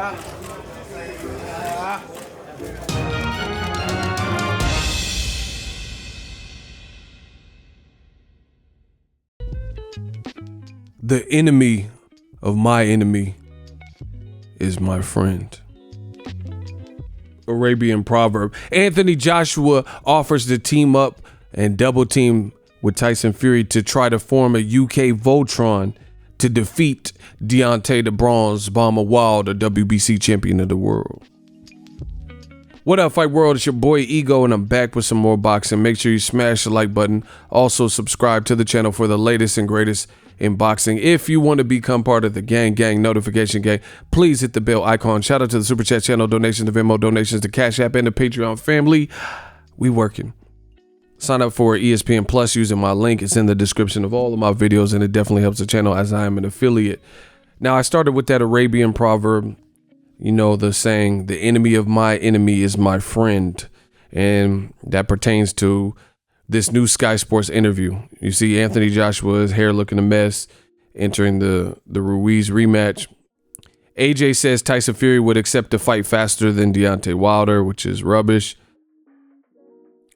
The enemy of my enemy is my friend. Arabian proverb. Anthony Joshua offers to team up and double team with Tyson Fury to try to form a UK Voltron to defeat Deontay the Bronze Bomber Wilder, WBC champion of the world. What up, Fight World? It's your boy Ego, and I'm back with some more boxing. Make sure you smash the like button. Also subscribe to the channel for the latest and greatest in boxing. If you want to become part of the gang notification gang, please hit the bell icon. Shout out to the Super Chat channel, donations to Venmo, donations to Cash App, and the Patreon family. We working. Sign up for ESPN Plus using my link. It's in the description of all of my videos, and it definitely helps the channel as I am an affiliate. Now, I started with that Arabian proverb. You know, the saying, the enemy of my enemy is my friend. And that pertains to this new Sky Sports interview. You see Anthony Joshua's hair looking a mess, entering the Ruiz rematch. AJ says Tyson Fury would accept the fight faster than Deontay Wilder, which is rubbish.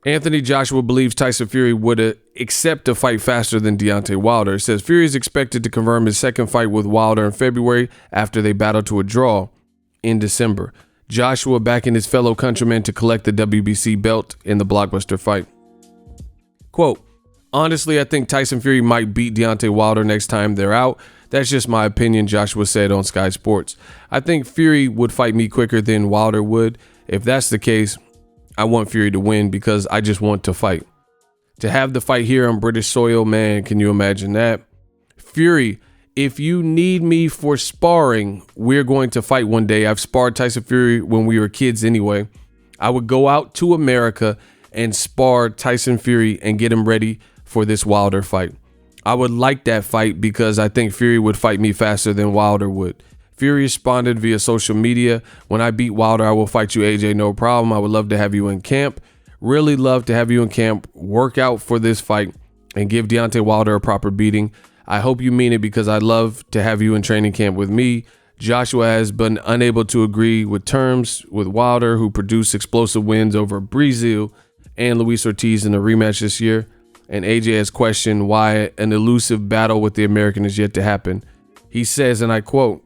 Anthony Joshua believes Tyson Fury would accept a fight faster than Deontay Wilder. It says Fury is expected to confirm his second fight with Wilder in February after they battle to a draw in December. Joshua backing his fellow countrymen to collect the WBC belt in the blockbuster fight. Quote, honestly, I think Tyson Fury might beat Deontay Wilder next time they're out. That's just my opinion, Joshua said on Sky Sports. I think Fury would fight me quicker than Wilder would. If that's the case, I want Fury to win because I just want to fight. To have the fight here on British soil, man, can you imagine that? Fury, if you need me for sparring, we're going to fight one day. I've sparred Tyson Fury when we were kids anyway. I would go out to America and spar Tyson Fury and get him ready for this Wilder fight. I would like that fight because I think Fury would fight me faster than Wilder would. Fury responded via social media, when I beat Wilder, I will fight you, AJ, no problem. I would love to have you in camp. Really love to have you in camp. Work out for this fight and give Deontay Wilder a proper beating. I hope you mean it because I'd love to have you in training camp with me. Joshua has been unable to agree with terms with Wilder, who produced explosive wins over Breazeale and Luis Ortiz in the rematch this year. And AJ has questioned why an elusive battle with the American is yet to happen. He says, and I quote,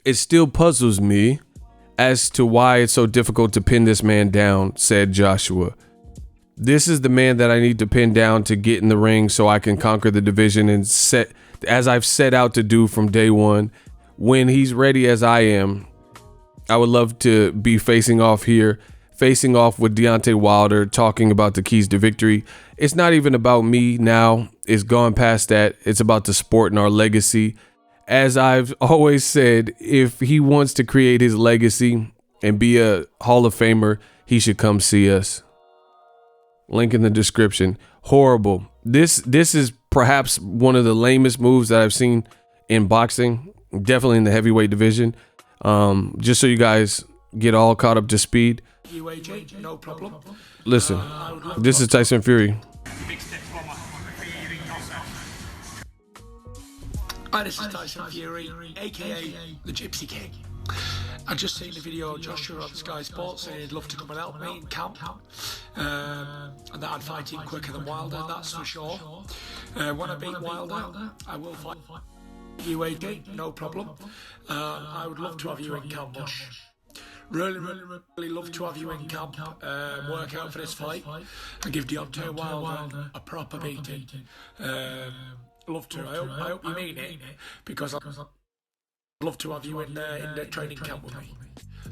"It still puzzles me as to why it's so difficult to pin this man down," said Joshua. "This is the man that I need to pin down to get in the ring so I can conquer the division and set, as I've set out to do from day one. When he's ready as I am, I would love to be facing off here, facing off with Deontay Wilder, talking about the keys to victory. It's not even about me now. It's gone past that. It's about the sport and our legacy. As I've always said, if he wants to create his legacy and be a Hall of Famer, he should come see us." Link in the description. Horrible. This is perhaps one of the lamest moves that I've seen in boxing, definitely in the heavyweight division. Just so you guys get all caught up to speed. UAJ, no problem. Listen, this is Tyson Fury. Hi, this is Tyson Fury, aka the Gypsy King. I've just seen the video of Joshua on Sky Sports saying he'd love to come and help me in camp, and that I'd fight him quicker than Wilder, that's for sure. When I beat Wilder, I will fight UAJ, no problem. I would love to have you in camp, Bush. Really love to have you in camp, work out for this fight, and give Deontay Wilder a proper beating. Love to. I hope you mean it, because I'd love to have you in the training camp with me.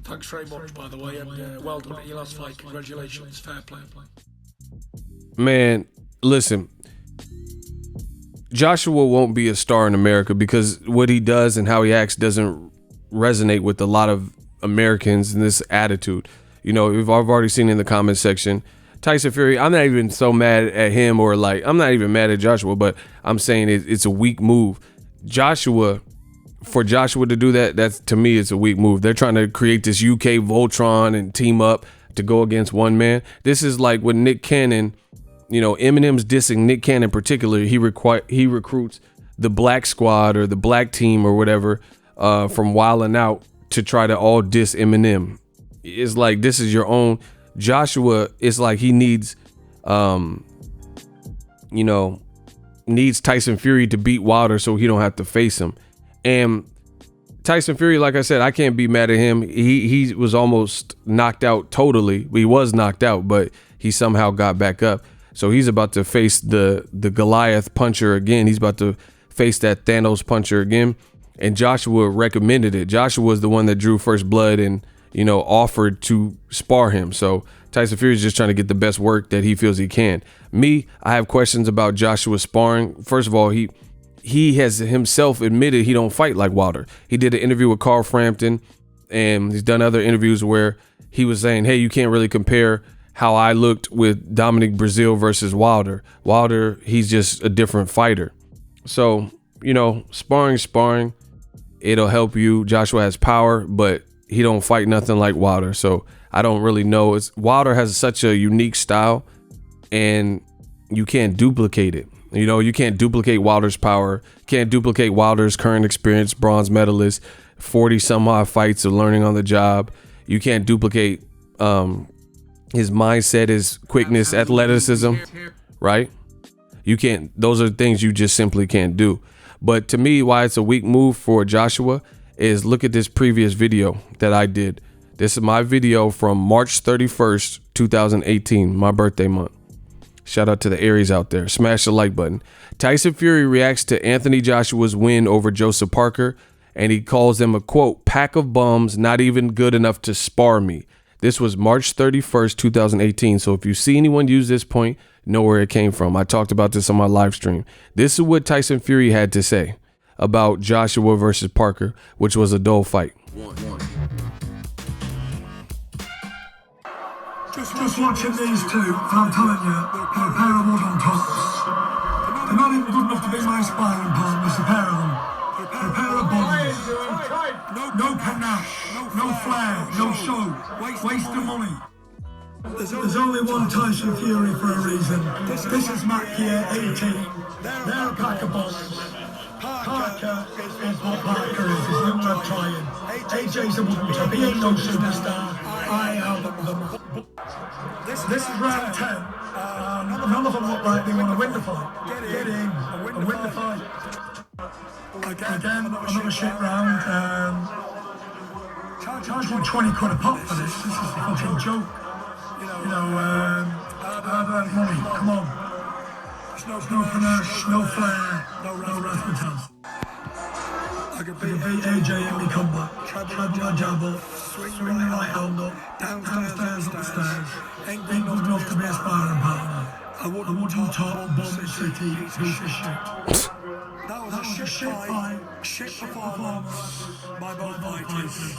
Thanks very much, by the way, and well done in your last fight. Congratulations, fair play. Man, listen, Joshua won't be a star in America because what he does and how he acts doesn't resonate with a lot of Americans and this attitude. You know, I've already seen in the comment section, Tyson Fury, I'm not even so mad at him, or like, I'm not even mad at Joshua, but I'm saying it's a weak move. For Joshua to do that, that's, to me, it's a weak move. They're trying to create this UK Voltron and team up to go against one man. This is like when Nick Cannon, you know, Eminem's dissing Nick Cannon in particular. He recruits the black squad or the black team or whatever from Wild 'N Out to try to all diss Eminem. It's like, this is your own. Joshua, it's like he needs, needs Tyson Fury to beat Wilder so he don't have to face him. And Tyson Fury, like I said, I can't be mad at him. He was almost knocked out totally. He was knocked out, but he somehow got back up. So he's about to face the Goliath puncher again. He's about to face that Thanos puncher again. And Joshua recommended it. Joshua was the one that drew first blood and, offered to spar him. So Tyson Fury is just trying to get the best work that he feels he can. Me, I have questions about Joshua sparring. First of all, he has himself admitted he don't fight like Wilder. He did an interview with Carl Frampton, and he's done other interviews where he was saying, hey, you can't really compare how I looked with Dominic Breazeale versus Wilder. Wilder, he's just a different fighter. So, sparring, it'll help you. Joshua has power, but he don't fight nothing like Wilder. So I don't really know. Wilder has such a unique style, and you can't duplicate it. You can't duplicate Wilder's power, can't duplicate Wilder's current experience, bronze medalist, 40 some odd fights of learning on the job. You can't duplicate his mindset, his quickness, athleticism, right? You can't, those are things you just simply can't do. But to me, why it's a weak move for Joshua is look at this previous video that I did. This is my video from March 31st, 2018, my birthday month. Shout out to the Aries out there. Smash the like button. Tyson Fury reacts to Anthony Joshua's win over Joseph Parker, and he calls them a, quote, pack of bums, not even good enough to spar me. This was March 31st, 2018. So if you see anyone use this point, know where it came from. I talked about this on my live stream. This is what Tyson Fury had to say about Joshua versus Parker, which was a dull fight. Just watching these two, and I'm telling you, they're a pair of wooden tops. They're not even good enough to be my sparring partners, a pair of them. They're a pair of bums. No panache, no flair, no show, waste of money. There's only one Tyson Fury for a reason. This is Matt here, 18. They're a pack of bums. Parker is what Parker is. He's young and trying. AJ's a wooden top. He ain't no superstar. I am the. This is round 10. None of them look like they want to win the fight. Get in and win the fight. Again, another shit round. Charging 20 quid a pop for this. This is a fucking joke. Hard-earned money. Come on. No panache, no flair, no razzmatazz. I could beat AJ in me comeback. Trap my jab up, swing the right hand up, downstairs, upstairs. Ain't good enough to be a sparring partner. I wouldn't talk bum city, piece of shit. That was a shit fight, shit performance by both fighters.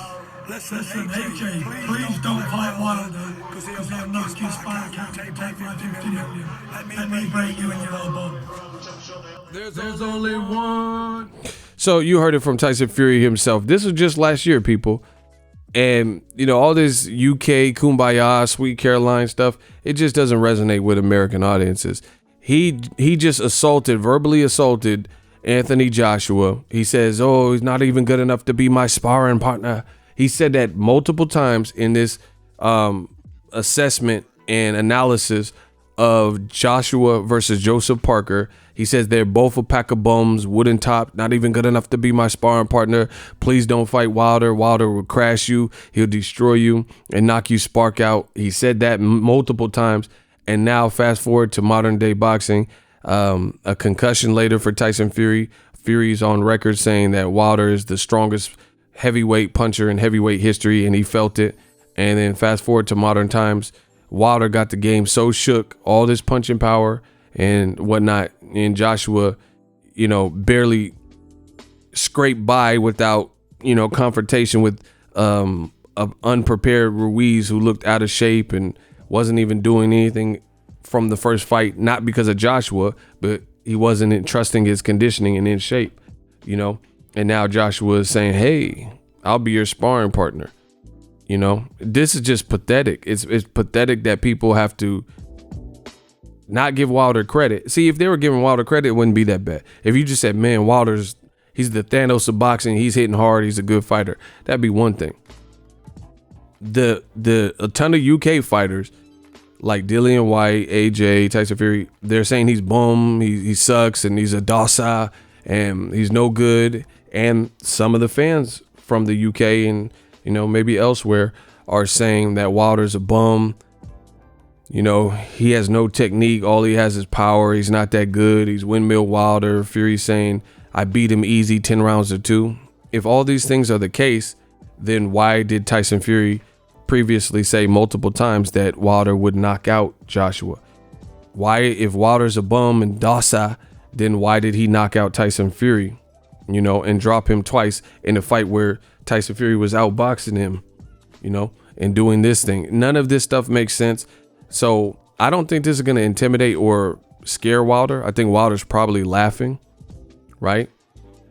Listen, AJ, please don't fight Wilder, because he'll knock your spine count and take my 50 million. Let me break you in your elbow. There's only one. So you heard it from Tyson Fury himself. This was just last year, people. And, all this UK kumbaya, Sweet Caroline stuff, it just doesn't resonate with American audiences. He just verbally assaulted Anthony Joshua. He says, oh, he's not even good enough to be my sparring partner. He said that multiple times in this assessment and analysis of Joshua versus Joseph Parker. He says they're both a pack of bums, wooden top, not even good enough to be my sparring partner. Please don't fight Wilder. Wilder will crash you. He'll destroy you and knock you spark out. He said that multiple times. And now fast forward to modern day boxing, a concussion later for Tyson Fury. Fury's on record saying that Wilder is the strongest heavyweight puncher in heavyweight history, and he felt it. And then fast forward to modern times, Wilder got the game so shook, all this punching power and whatnot, and Joshua, barely scraped by without, confrontation with an unprepared Ruiz who looked out of shape and wasn't even doing anything from the first fight, not because of Joshua, but he wasn't trusting his conditioning and in shape, And now Joshua is saying, hey, I'll be your sparring partner. This is just pathetic. It's pathetic that people have to not give Wilder credit. See, if they were giving Wilder credit, it wouldn't be that bad. If you just said, man, Wilder's he's the Thanos of boxing. He's hitting hard. He's a good fighter. That'd be one thing. A ton of UK fighters like Dillian White, AJ, Tyson Fury, they're saying he's bum, he sucks, and he's a dosa, and he's no good. And some of the fans from the UK and, you know, maybe elsewhere are saying that Wilder's a bum. You know, he has no technique. All he has is power. He's not that good. He's windmill Wilder. Fury's saying, I beat him easy 10 rounds to 2. If all these things are the case, then why did Tyson Fury previously say multiple times that Wilder would knock out Joshua? Why, if Wilder's a bum and dosa, then why did he knock out Tyson Fury, you know, and drop him twice in a fight where Tyson Fury was outboxing him, you know, and doing this thing? None of this stuff makes sense. So I don't think this is going to intimidate or scare Wilder. I think Wilder's probably laughing, right?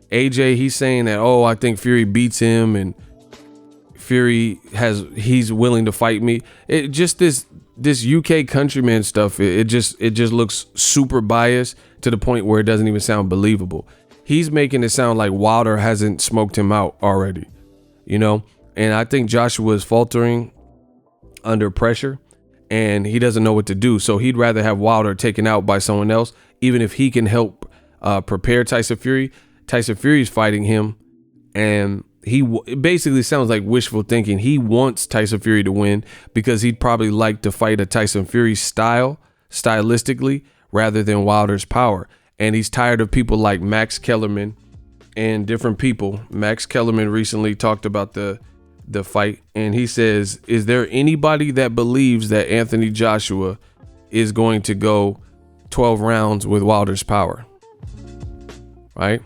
AJ, he's saying that, oh, I think Fury beats him and he's willing to fight me. It just this UK countryman stuff, it just looks super biased to the point where it doesn't even sound believable. He's making it sound like Wilder hasn't smoked him out already, you know? And I think Joshua is faltering under pressure and he doesn't know what to do. So he'd rather have Wilder taken out by someone else, even if he can help prepare Tyson Fury. Tyson Fury's fighting him, and it basically sounds like wishful thinking. He wants Tyson Fury to win because he'd probably like to fight a Tyson Fury stylistically, rather than Wilder's power. And he's tired of people like Max Kellerman and different people. Max Kellerman recently talked about the fight, and he says, is there anybody that believes that Anthony Joshua is going to go 12 rounds with Wilder's power? Right?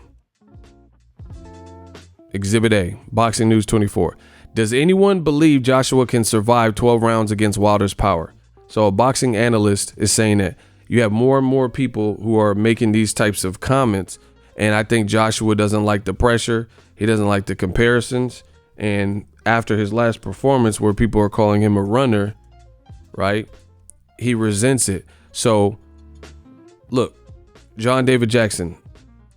Exhibit A, Boxing News 24. Does anyone believe Joshua can survive 12 rounds against Wilder's power? So a boxing analyst is saying that you have more and more people who are making these types of comments. And I think Joshua doesn't like the pressure. He doesn't like the comparisons. And after his last performance where people are calling him a runner, right? He resents it. So look, John David Jackson,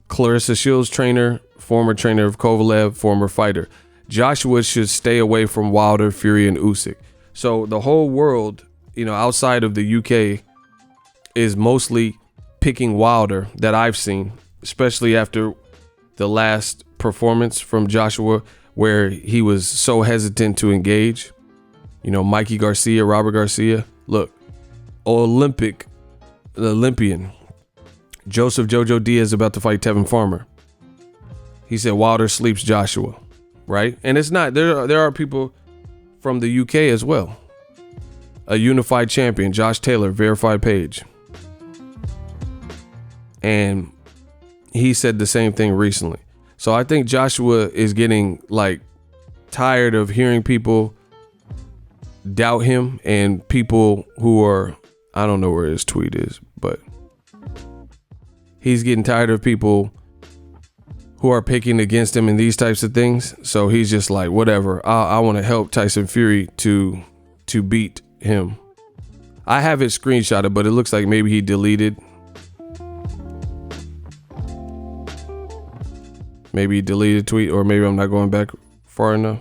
Clarissa Shields trainer, former trainer of Kovalev, former fighter. Joshua should stay away from Wilder, Fury, and Usyk. So the whole world, you know, outside of the UK is mostly picking Wilder that I've seen, especially after the last performance from Joshua where he was so hesitant to engage. You know, Mikey Garcia, Robert Garcia. Look, Olympian Joseph Jojo Diaz about to fight Tevin Farmer. He said Wilder sleeps Joshua, right? And it's not, there are people from the UK as well. A unified champion, Josh Taylor, verified page. And he said the same thing recently. So I think Joshua is getting like tired of hearing people doubt him, and people who are, I don't know where his tweet is, but he's getting tired of people who are picking against him in these types of things. So he's just like, whatever, I want to help Tyson Fury to beat him. I have it screenshotted, but it looks like maybe he deleted. Maybe he deleted a tweet, or maybe I'm not going back far enough.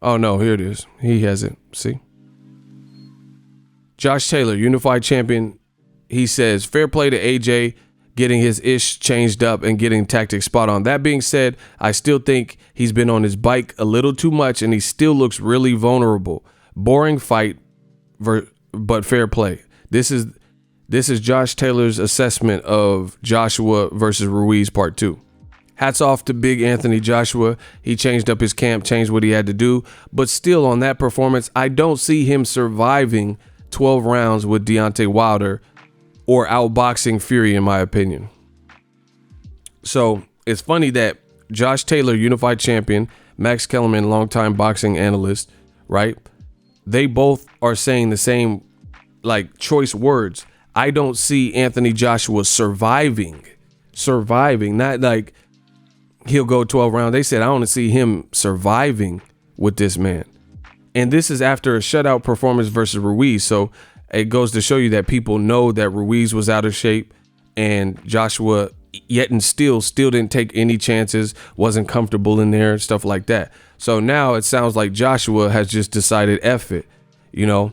Oh no, here it is. He has it. See? Josh Taylor, unified champion. He says, fair play to AJ getting his ish changed up and getting tactics spot on. That being said, I still think he's been on his bike a little too much and he still looks really vulnerable. Boring fight, but fair play. This is Josh Taylor's assessment of Joshua versus Ruiz part 2. Hats off to big Anthony Joshua. He changed up his camp, changed what he had to do. But still, on that performance, I don't see him surviving 12 rounds with Deontay Wilder or outboxing Fury, in my opinion. So it's funny that Josh Taylor, unified champion, Max Kellerman, longtime boxing analyst, right? They both are saying the same like choice words. I don't see Anthony Joshua surviving, not like he'll go 12 rounds. They said, I want to see him surviving with this man. And this is after a shutout performance versus Ruiz. So it goes to show you that people know that Ruiz was out of shape and Joshua yet and still didn't take any chances, wasn't comfortable in there, stuff like that. So now it sounds like Joshua has just decided F it. You know,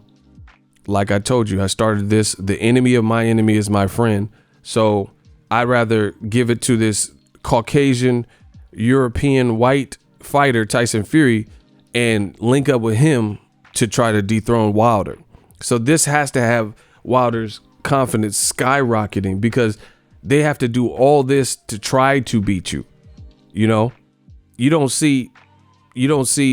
like I told you, I started this, the enemy of my enemy is my friend. So I'd rather give it to this Caucasian, European, white fighter, Tyson Fury, and link up with him to try to dethrone Wilder. So this has to have Wilder's confidence skyrocketing, because they have to do all this to try to beat you. You know, you don't see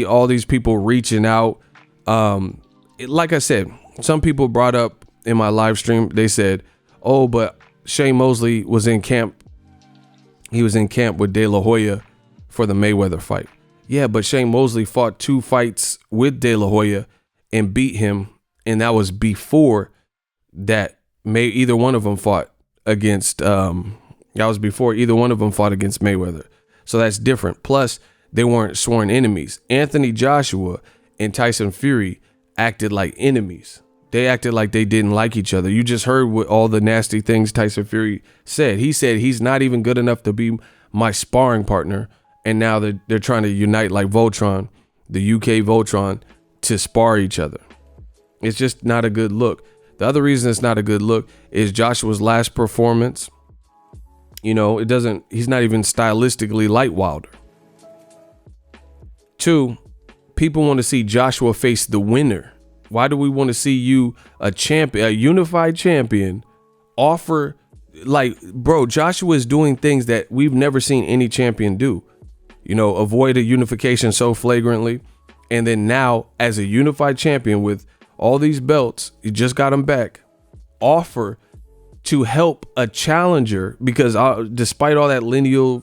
all these people reaching out. Like I said, some people brought up in my live stream, they said, oh, but Shane Mosley was in camp. He was in camp with De La Hoya for the Mayweather fight. Yeah, but Shane Mosley fought 2 fights with De La Hoya and beat him. And that was before that either one of them fought against, before either one of them fought against Mayweather. So that's different. Plus, they weren't sworn enemies. Anthony Joshua and Tyson Fury acted like enemies. They acted like they didn't like each other. You just heard what all the nasty things Tyson Fury said. He said he's not even good enough to be my sparring partner. And now they're trying to unite like Voltron, the UK Voltron, to spar each other. It's just not a good look. The other reason it's not a good look is Joshua's last performance. You know, he's not even stylistically like Wilder. 2, people want to see Joshua face the winner. Why do we want to see you, a champion, a unified champion, offer, like, bro, Joshua is doing things that we've never seen any champion do. You know, avoid a unification so flagrantly. And then now, as a unified champion with all these belts, you just got them back, offer to help a challenger, because despite all that lineal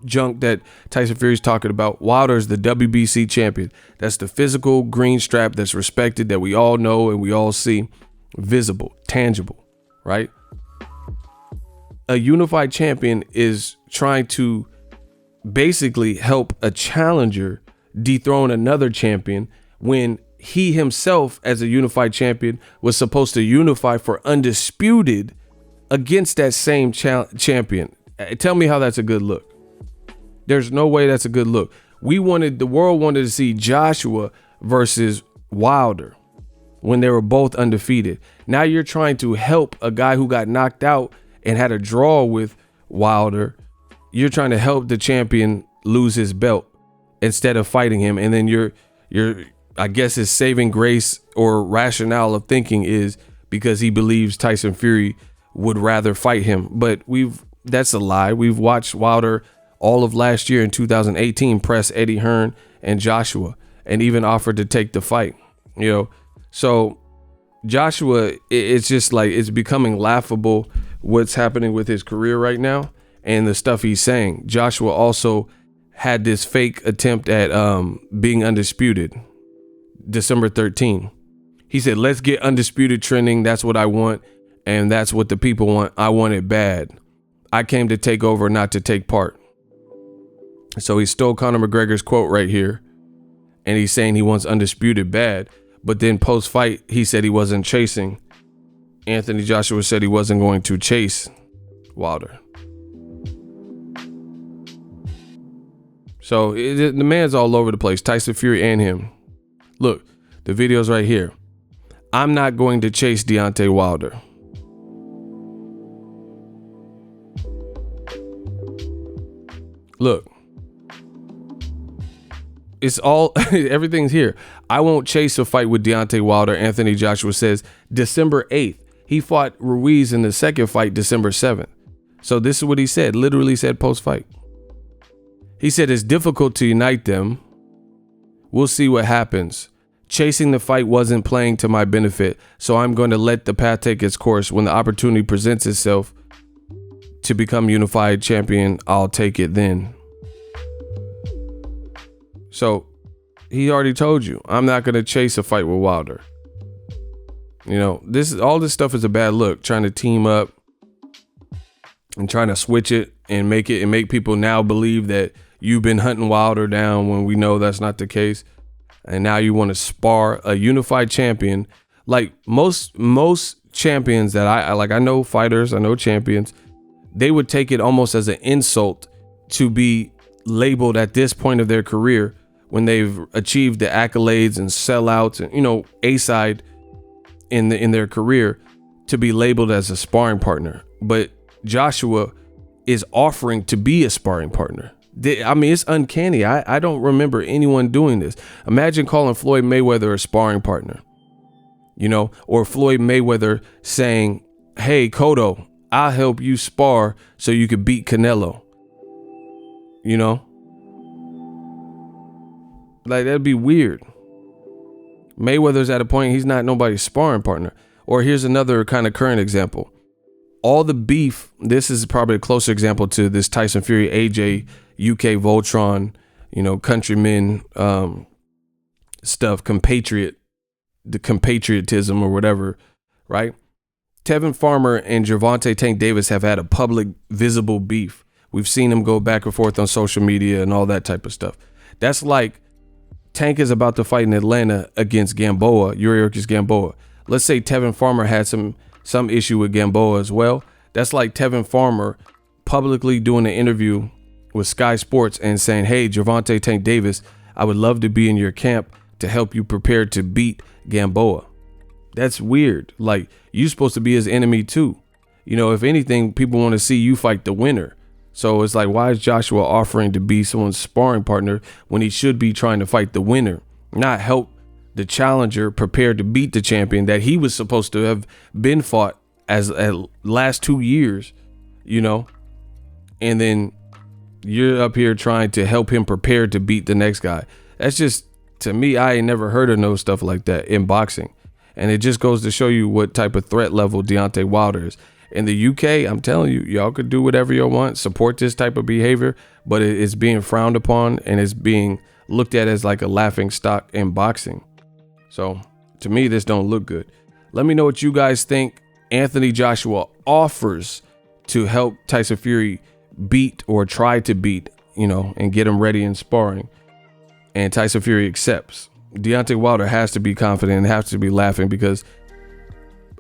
junk that Tyson Fury's talking about, Wilder is the WBC champion. That's the physical green strap that's respected, that we all know and we all see, visible, tangible, right? A unified champion is trying to basically help a challenger dethrone another champion, when he himself, as a unified champion, was supposed to unify for undisputed against that same champion. Tell me how that's a good look. There's no way that's a good look. The world wanted to see Joshua versus Wilder when they were both undefeated. Now you're trying to help a guy who got knocked out and had a draw with Wilder. You're trying to help the champion lose his belt instead of fighting him. And then you're I guess his saving grace or rationale of thinking is because he believes Tyson Fury would rather fight him. But that's a lie. We've watched Wilder all of last year in 2018 press Eddie Hearn and Joshua, and even offered to take the fight, you know. So Joshua, it's just like, it's becoming laughable what's happening with his career right now and the stuff he's saying. Joshua also had this fake attempt at being undisputed December 13. He said, let's get undisputed trending. That's what I want. And that's what the people want. I want it bad. I came to take over, not to take part. So he stole Conor McGregor's quote right here. And he's saying he wants undisputed bad. But then post fight, he said he wasn't chasing. Anthony Joshua said he wasn't going to chase Wilder. So the man's all over the place, Tyson Fury and him. Look, the video's right here. I'm not going to chase Deontay Wilder. Look, it's all, everything's here. I won't chase a fight with Deontay Wilder, Anthony Joshua says. December 8th. He fought Ruiz in the second fight, December 7th. So this is what he said, literally said post-fight. He said it's difficult to unite them. We'll see what happens. Chasing the fight wasn't playing to my benefit, so I'm going to let the path take its course. When the opportunity presents itself to become unified champion, I'll take it then. So he already told you, I'm not going to chase a fight with Wilder. You know, all this stuff is a bad look, trying to team up and trying to switch it and make people now believe that you've been hunting Wilder down when we know that's not the case. And now you want to spar a unified champion. Like most champions that I know fighters, I know champions they would take it almost as an insult to be labeled at this point of their career, when they've achieved the accolades and sellouts and, you know, A-side in their career, to be labeled as a sparring partner. But Joshua is offering to be a sparring partner. I mean, it's uncanny. I don't remember anyone doing this. Imagine calling Floyd Mayweather a sparring partner, you know, or Floyd Mayweather saying, hey, Cotto, I'll help you spar so you could beat Canelo. You know, like, that'd be weird. Mayweather's at a point he's not nobody's sparring partner. Or here's another kind of current example. All the beef, this is probably a closer example to this Tyson Fury, AJ, UK Voltron, you know, countrymen stuff, the compatriotism or whatever, right? Tevin Farmer and Gervonta Tank Davis have had a public, visible beef. We've seen them go back and forth on social media and all that type of stuff. That's like Tank is about to fight in Atlanta against Gamboa, Yuriorkis Gamboa. Let's say Tevin Farmer had some issue with Gamboa as well. That's like Tevin Farmer publicly doing an interview with Sky Sports and saying, hey, Gervonta Tank Davis, I would love to be in your camp to help you prepare to beat Gamboa. That's weird. Like, you're supposed to be his enemy too. You know, if anything, people want to see you fight the winner. So it's like, why is Joshua offering to be someone's sparring partner when he should be trying to fight the winner, not help the challenger prepare to beat the champion that he was supposed to have been fought as last 2 years, you know? And then you're up here trying to help him prepare to beat the next guy. That's just, to me, I ain't never heard of no stuff like that in boxing. And it just goes to show you what type of threat level Deontay Wilder is. In the UK, I'm telling you, y'all could do whatever you want, support this type of behavior, but it's being frowned upon and it's being looked at as like a laughing stock in boxing. So to me, this don't look good. Let me know what you guys think. Anthony Joshua offers to help Tyson Fury beat or try to beat, you know, and get him ready in sparring. And Tyson Fury accepts. Deontay Wilder has to be confident and has to be laughing because,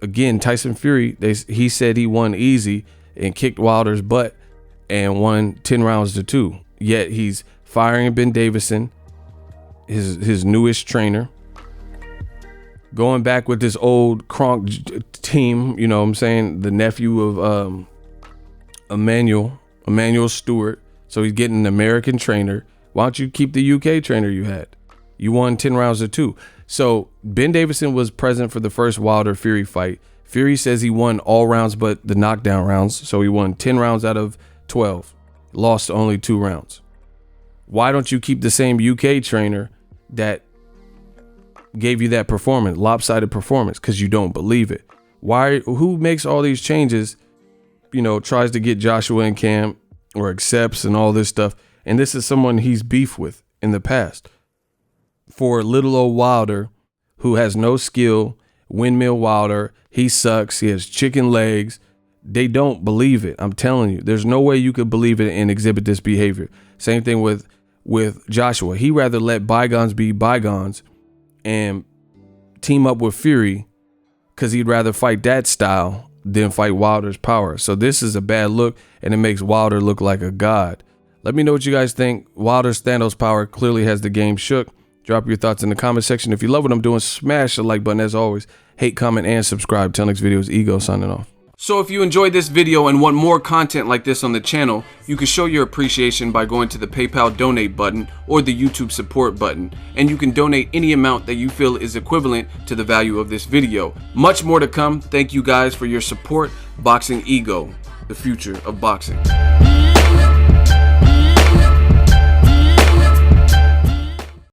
again, Tyson Fury, he said he won easy and kicked Wilder's butt and won 10 rounds to 2. Yet he's firing Ben Davison, his newest trainer, going back with this old Kronk team, you know what I'm saying, the nephew of Emmanuel Stewart. So he's getting an American trainer. Why don't you keep the UK trainer you had? You won 10 rounds to 2. So Ben Davison was present for the first Wilder Fury fight. Fury says he won all rounds but the knockdown rounds. So he won 10 rounds out of 12. Lost only 2 rounds. Why don't you keep the same UK trainer that gave you that performance, lopsided performance, because you don't believe it? Who makes all these changes, you know, tries to get Joshua in camp or accepts and all this stuff? And this is someone he's beef with in the past. For little old Wilder, who has no skill, windmill Wilder, he sucks, he has chicken legs. They don't believe it. I'm telling you, there's no way you could believe it and exhibit this behavior. Same thing with Joshua. He rather let bygones be bygones and team up with Fury because he'd rather fight that style than fight Wilder's power. So this is a bad look, and it makes Wilder look like a god. Let me know what you guys think. Wilder's Thanos power clearly has the game shook. Drop your thoughts in the comment section. If you love what I'm doing, smash the like button as always. Hate, comment, and subscribe. Till next video is Ego signing off. So if you enjoyed this video and want more content like this on the channel, you can show your appreciation by going to the PayPal donate button or the YouTube support button. And you can donate any amount that you feel is equivalent to the value of this video. Much more to come. Thank you guys for your support. Boxing Ego, the future of boxing.